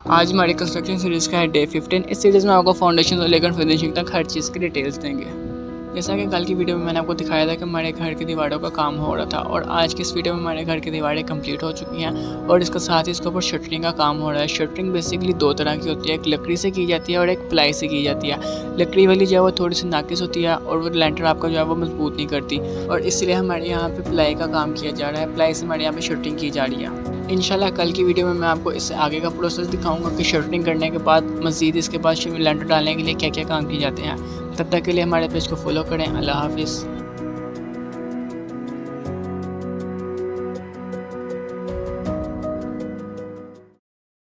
आज हमारी construction series का है डे 15। इस सीरीज़ में आपको फाउंडेशन से लेकर फिनिशिंग तक हर चीज़ की डिटेल्स देंगे। जैसा कि कल की वीडियो में मैंने आपको दिखाया था कि हमारे घर की दीवारों का काम हो रहा था, और आज की इस वीडियो में हमारे घर की दीवारें कंप्लीट हो चुकी हैं और इसके साथ ही इसके ऊपर शटरिंग का काम हो रहा है। शटरिंग बेसिकली दो तरह की होती है, एक लकड़ी से की जाती है और एक प्लाई से की जाती है। लकड़ी वाली जो है वो थोड़ी सी नाकिस होती है और वो लेंटर आपका जो है वो मजबूत नहीं करती, और इसलिए हमारे यहाँ पे प्लाई का काम किया जा रहा है। प्लाई से हमारे यहाँ पे शटरिंग की जा रही है। इंशाल्लाह कल की वीडियो में मैं आपको इससे आगे का प्रोसेस दिखाऊंगा कि शटरिंग करने के बाद मज़ीद इसके बाद लेंटर डालने के लिए क्या क्या काम किए जाते हैं। तब तक के लिए हमारे पेज को फॉलो करें। अल्लाह हाफिज़।